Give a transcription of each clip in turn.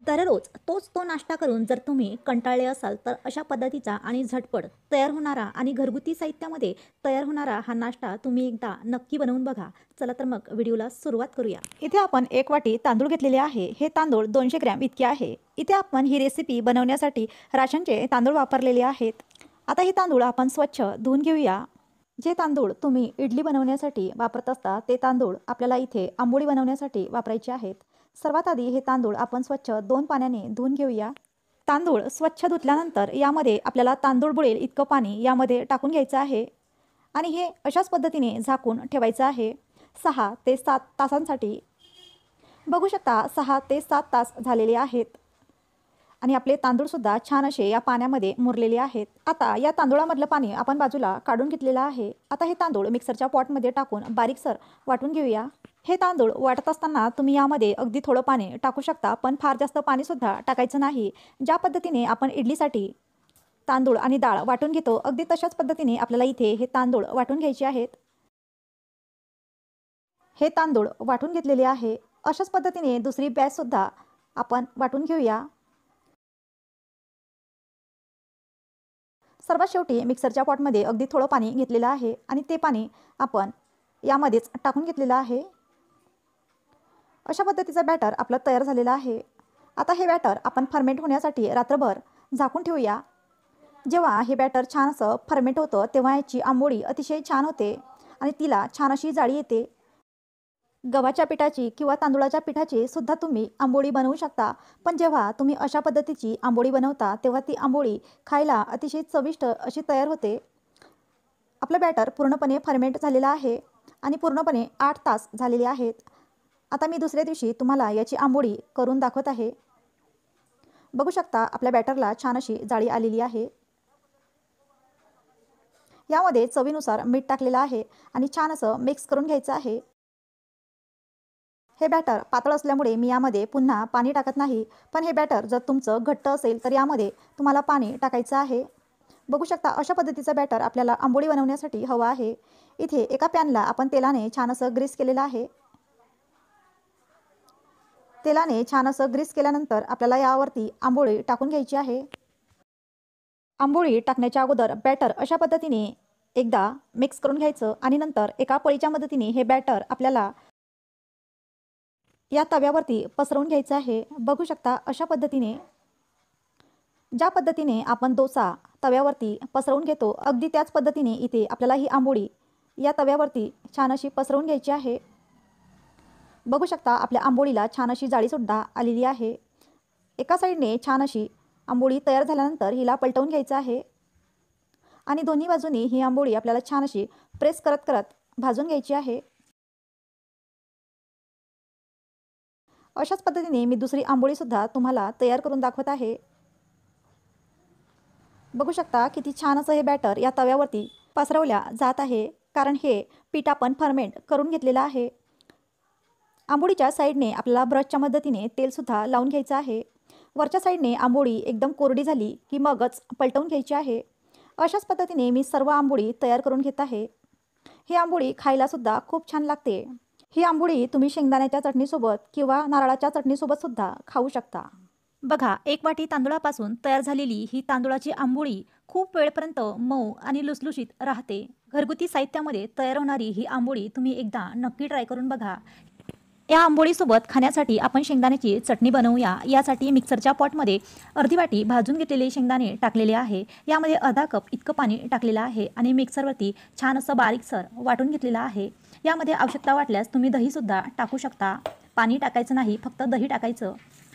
दररोज तोच तो नाश्ता करून जर तुम्ही कंटाळले असाल तर अशा पद्धतीचा आणि झटपट तयार होणारा आणि घरगुती साहित्यामध्ये तयार होणारा हा नाश्ता तुम्ही एकदा नक्की बनवून बघा. चला तर मग व्हिडिओला सुरुवात करूया. इथे आपण 1 वाटी तांदूळ घेतलेले आहे. हे तांदूळ 200 ग्रॅम इतके आहे. इथे आपण ही रेसिपी बनवण्यासाठी राशनचे तांदूळ वापरलेले आहेत. आता हे तांदूळ आपण स्वच्छ धुवून घेऊया. जे तांदूळ तुम्ही इडली बनवण्यासाठी वापरत असता ते तांदूळ आपल्याला इथे आंबोळी बनवण्यासाठी वापरायचे आहेत. सर्वात आधी हे तांदूळ आपण स्वच्छ 2 पाण्याने धुवून घेऊया. तांदूळ स्वच्छ धुतल्यानंतर यामध्ये आपल्याला तांदूळ बुडेल इतकं पाणी यामध्ये टाकून घ्यायचं आहे आणि हे अशाच पद्धतीने झाकून ठेवायचं आहे 6 ते 7 तासांसाठी. बघू शकता 6 ते 7 तास झालेले आहेत आणि आपले तांदूळसुद्धा छान असे या पाण्यामध्ये मुरलेले आहेत. आता या तांदूळामधलं पाणी आपण बाजूला काढून घेतलेलं आहे. आता हे तांदूळ मिक्सरच्या पॉटमध्ये टाकून बारीकसर वाटून घेऊया. हे तांदूळ वाटत असताना तुम्ही यामध्ये अगदी थोडं पाणी टाकू शकता, पण फार जास्त पाणीसुद्धा टाकायचं नाही. ज्या पद्धतीने आपण इडलीसाठी तांदूळ आणि डाळ वाटून घेतो अगदी तशाच पद्धतीने आपल्याला इथे हे तांदूळ वाटून घ्यायचे आहेत. हे तांदूळ वाटून घेतलेले आहे. अशाच पद्धतीने दुसरी बॅचसुद्धा आपण वाटून घेऊया. सर्वात शेवटी मिक्सरच्या पॉटमध्ये अगदी थोडं पाणी घेतलेलं आहे आणि ते पाणी आपण यामध्येच टाकून घेतलेलं आहे. अशा पद्धतीचा बॅटर आपला तयार झालेला आहे. आता हे बॅटर आपण फर्मेंट होण्यासाठी रात्रभर झाकून ठेवूया. जेव्हा हे बॅटर छान असं फर्मेंट होतं तेव्हा याची आंबोळी अतिशय छान होते आणि तिला छान अशी जाळी येते. गव्हाच्या पिठाची किंवा तांदूळाच्या पिठाची सुद्धा तुम्ही आंबोळी बनवू शकता, पण जेव्हा तुम्ही अशा पद्धतीची आंबोळी बनवता तेव्हा ती आंबोळी खायला अतिशय चविष्ट अशी तयार होते. आपलं बॅटर पूर्णपणे फर्मेंट झालेलं आहे आणि पूर्णपणे 8 तास झालेले आहेत. आता मी दुसऱ्या दिवशी तुम्हाला याची आंबोळी करून दाखवत आहे. बघू शकता आपल्या बॅटरला छान अशी जाळी आलेली आहे. यामध्ये चवीनुसार मीठ टाकलेलं आहे आणि छान असं मिक्स करून घ्यायचं आहे. हे बॅटर पातळ असल्यामुळे मी यामध्ये पुन्हा पाणी टाकत नाही, पण हे बॅटर जर तुमचं घट्ट असेल तर यामध्ये तुम्हाला पाणी टाकायचं आहे. बघू शकता अशा पद्धतीचा बॅटर आपल्याला आंबोळी बनवण्यासाठी हवा आहे. इथे एका पॅनला आपण तेलाने छान असं ग्रीस केलेलं आहे. तेलाने छान असं ग्रीस केल्यानंतर आपल्याला यावरती आंबोळी टाकून घ्यायची आहे. आंबोळी टाकण्याच्या अगोदर बॅटर अशा पद्धतीने एकदा मिक्स करून घ्यायचं आणि नंतर एका पळीच्या मदतीने हे बॅटर आपल्याला या तव्यावरती पसरवून घ्यायचं आहे. बघू शकता अशा पद्धतीने ज्या पद्धतीने आपण डोसा तव्यावरती पसरवून घेतो अगदी त्याच पद्धतीने इथे आपल्याला ही आंबोळी या तव्यावरती छान अशी पसरवून घ्यायची आहे. बघू शकता आपल्या आंबोळीला छान अशी जाळीसुद्धा आलेली आहे. एका साईडने छान अशी आंबोळी तयार झाल्यानंतर हिला पलटवून घ्यायचं आहे आणि दोन्ही बाजूनी ही आंबोळी आपल्याला छान अशी प्रेस करत करत भाजून घ्यायची आहे. अशाच पद्धतीने मी दुसरी आंबोळीसुद्धा तुम्हाला तयार करून दाखवत आहे. बघू शकता किती छान असं हे बॅटर या तव्यावरती पसरवल्या जात आहे, कारण हे पीठ आपण फर्मेंट करून घेतलेलं आहे. आंबोळीच्या साईडने आपल्याला ब्रशच्या मदतीने तेलसुद्धा लावून घ्यायचं आहे. वरच्या साईडने आंबोळी एकदम कोरडी झाली की मगच पलटवून घ्यायची आहे. अशाच पद्धतीने मी सर्व आंबोळी तयार करून घेत आहे. ही आंबोळी खायलासुद्धा खूप छान लागते. ही आंबोळी तुम्ही शेंगदाण्याच्या चटणीसोबत किंवा नारळाच्या चटणीसोबत सुद्धा खाऊ शकता. बघा 1 वाटी तांदूळापासून तयार झालेली ही तांदूळाची आंबोळी खूप वेळपर्यंत मऊ आणि लुसलुशीत राहते. घरगुती साहित्यामध्ये तयार होणारी ही आंबोळी तुम्ही एकदा नक्की ट्राय करून बघा. या आंबोळीसोबत खाण्यासाठी आपण शेंगदाण्याची चटणी बनवूया. यासाठी मिक्सरच्या पॉटमध्ये अर्धी वाटी भाजून घेतलेले शेंगदाणे टाकलेले आहे. यामध्ये अर्धा कप इतकं पाणी टाकलेलं आहे आणि मिक्सरवरती छान असं बारीकसर वाटून घेतलेलं आहे. यामध्ये आवश्यकता वाटल्यास तुम्ही दहीसुद्धा टाकू शकता. पाणी टाकायचं नाही, फक्त दही टाकायचं.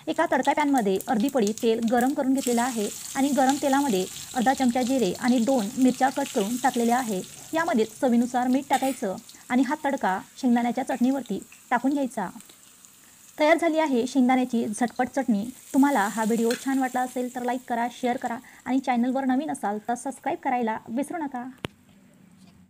एका तडका पॅनमध्ये अर्धी पळी तेल गरम करून घेतलेलं आहे आणि गरम तेलामध्ये अर्धा चमचा जिरे आणि 2 मिरच्या कट करून टाकलेल्या आहे. यामध्ये चवीनुसार मीठ टाकायचं आणि हा तडका शेंगदाण्याच्या चटणीवरती टाकून घ्यायचा. तयार झाली आहे शेंगदाण्याची झटपट चटणी. तुम्हाला हा व्हिडिओ छान वाटला असेल तर लाईक करा, शेअर करा आणि चॅनलवर नवीन असाल तर सबस्क्राईब करायला विसरू नका.